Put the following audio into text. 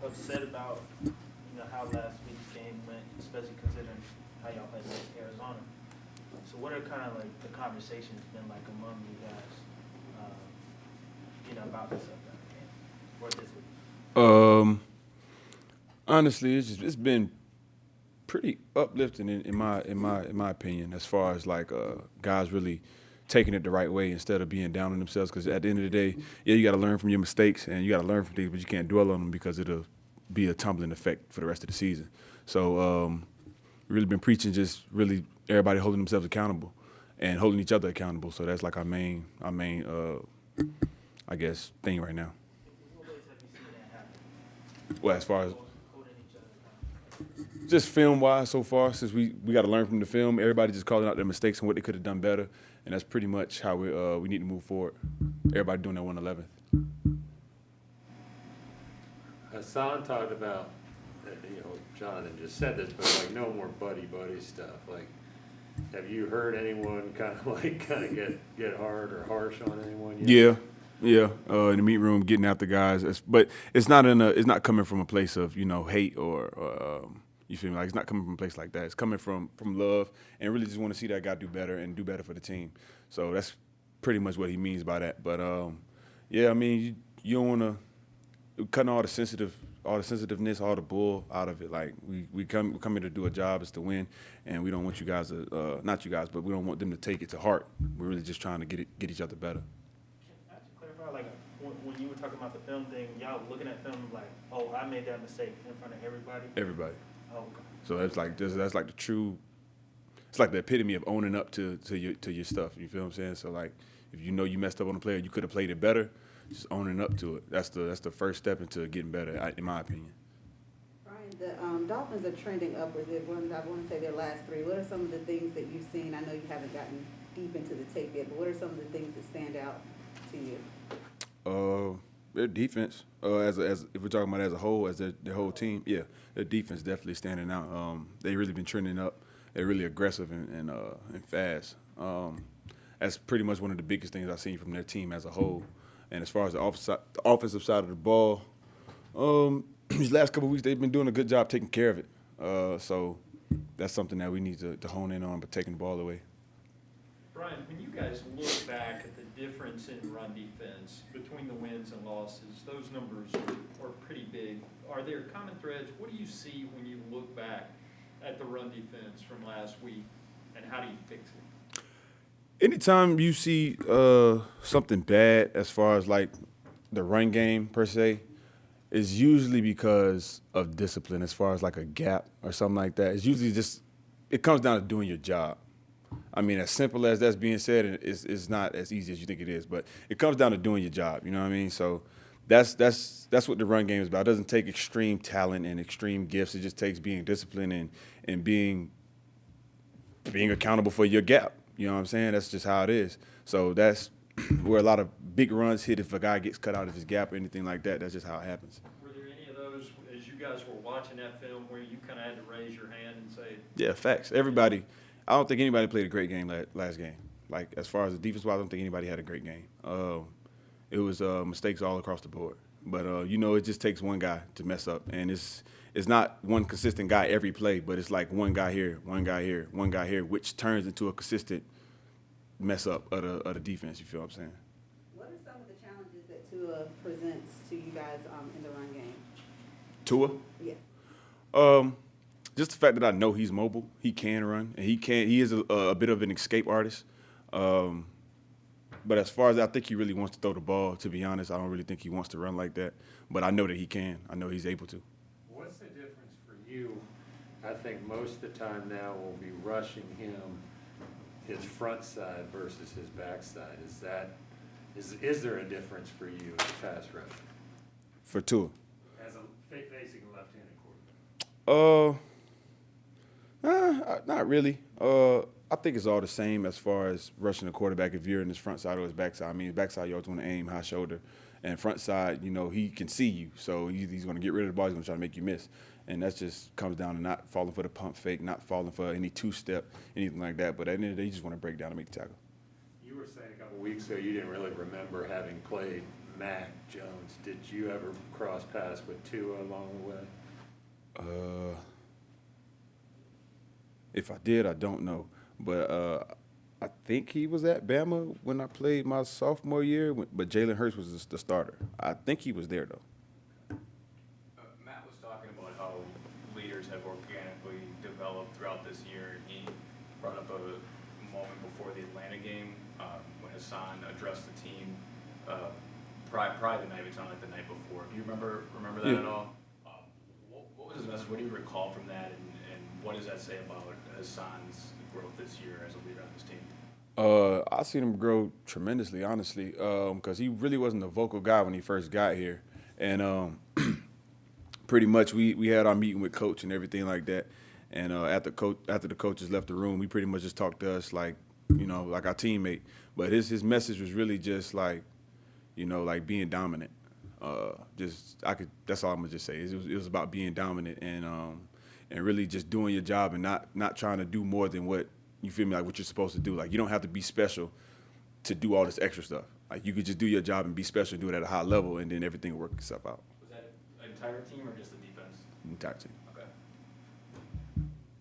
upset about how last week's game went, especially considering how y'all played against Arizona. So what are kind of like the conversations been like among you guys, about this upcoming game or this week? Honestly, it's been pretty uplifting in my opinion, as far as like guys really taking it the right way instead of being down on themselves. Because at the end of the day, yeah, you got to learn from your mistakes and you got to learn from things, but you can't dwell on them because it'll be a tumbling effect for the rest of the season. So really been preaching just really everybody holding themselves accountable and holding each other accountable. So that's like our main I guess thing right now. In what ways have you seen that happen? Well, as far as Holding each other accountable. just film wise so far, since we got to learn from the film. Everybody just calling out their mistakes and what they could have done better, and that's pretty much how we need to move forward. Everybody doing that 111th. Hassan talked about, Jonathan just said this, but like no more buddy stuff. Like, have you heard anyone kind of get hard or harsh on anyone yet? Yeah. In the meet room, getting out the guys, but it's not coming from a place of hate or you feel me? Like it's not coming from a place like that. It's coming from love and really just want to see that guy do better and do better for the team. So that's pretty much what he means by that. But yeah, I mean you don't want to cutting all the sensitiveness, all the bull out of it. Like we come here to do a job, is to win, and we don't want you guys to not you guys, but we don't want them to take it to heart. We're really just trying to get each other better. Can I just clarify, like, when you were talking about the film thing, y'all looking at film like, oh, I made that mistake in front of everybody? Everybody. Oh, okay. So that's like the true. It's like the epitome of owning up to your stuff. You feel what I'm saying? So like, if you know you messed up on a player, you could have played it better. Just owning up to it. That's the first step into getting better, in my opinion. Brian, the Dolphins are trending upwards. I want to say their last three. What are some of the things that you've seen? I know you haven't gotten deep into the tape yet, but what are some of the things that stand out to you? Their defense, as if we're talking about as a whole, as their whole team, yeah, their defense definitely standing out. They really been trending up. They're really aggressive and fast. That's pretty much one of the biggest things I've seen from their team as a whole. And as far as the offensive side of the ball, these last couple of weeks they've been doing a good job taking care of it. So that's something that we need to hone in on, but taking the ball away. Brian, when you guys look back at the difference in run defense between the wins and losses, those numbers are pretty big. Are there common threads? What do you see when you look back at the run defense from last week, and how do you fix it? Anytime you see something bad as far as like the run game per se, is usually because of discipline. As far as like a gap or something like that, it's usually just it comes down to doing your job. I mean, as simple as that's being said, it's not as easy as you think it is, but it comes down to doing your job. You know what I mean? So that's what the run game is about. It doesn't take extreme talent and extreme gifts. It just takes being disciplined and being accountable for your gap. You know what I'm saying? That's just how it is. So that's where a lot of big runs hit if a guy gets cut out of his gap or anything like that. That's just how it happens. Were there any of those, as you guys were watching that film, where you kind of had to raise your hand and say, Yeah, facts. Everybody. I don't think anybody played a great game last game. Like, as far as the defense wise, I don't think anybody had a great game. It was mistakes all across the board. But, it just takes one guy to mess up. And it's not one consistent guy every play, but it's like one guy here, one guy here, one guy here, which turns into a consistent mess up of the defense, you feel what I'm saying? What are some of the challenges that Tua presents to you guys in the run game? Tua? Yes. Just the fact that I know he's mobile, he can run, and he is a bit of an escape artist. But as far as I think he really wants to throw the ball, to be honest, I don't really think he wants to run like that. But I know that he can. I know he's able to. What's the difference for you? I think most of the time now we'll be rushing him, his front side versus his back side. Is there a difference for you as a pass rusher? For Tua? As facing a left-handed quarterback? Not really. I think it's all the same as far as rushing the quarterback if you're in his front side or his back side. I mean, his back side, you always want to aim high shoulder. And front side, he can see you. So he's going to get rid of the ball. He's going to try to make you miss. And that just comes down to not falling for the pump fake, not falling for any two-step, anything like that. But at the end of the day, you just want to break down and make the tackle. You were saying a couple weeks ago you didn't really remember having played Mac Jones. Did you ever cross paths with Tua along the way? If I did, I don't know. But I think he was at Bama when I played my sophomore year, but Jalen Hurts was the starter. I think he was there, though. Matt was talking about how leaders have organically developed throughout this year. He brought up a moment before the Atlanta game when Hassan addressed the team. Probably the night, it's not like the night before. Do you remember that Yeah. at all? What was his message? What do you recall from that, and what does that say about Hassan's growth this year as a leader on this team? I seen him grow tremendously, honestly, because he really wasn't a vocal guy when he first got here, and pretty much we had our meeting with coach and everything like that, and after the coaches left the room, we pretty much just talked to us like like our teammate, but his message was really just like like being dominant. That's all I'm gonna just say. It was about being dominant and really just doing your job and not trying to do more than what you feel me, like what you're supposed to do. Like you don't have to be special to do all this extra stuff. Like you could just do your job and be special and do it at a high level, and then everything will work itself out. Was that an entire team or just the defense? Entire team.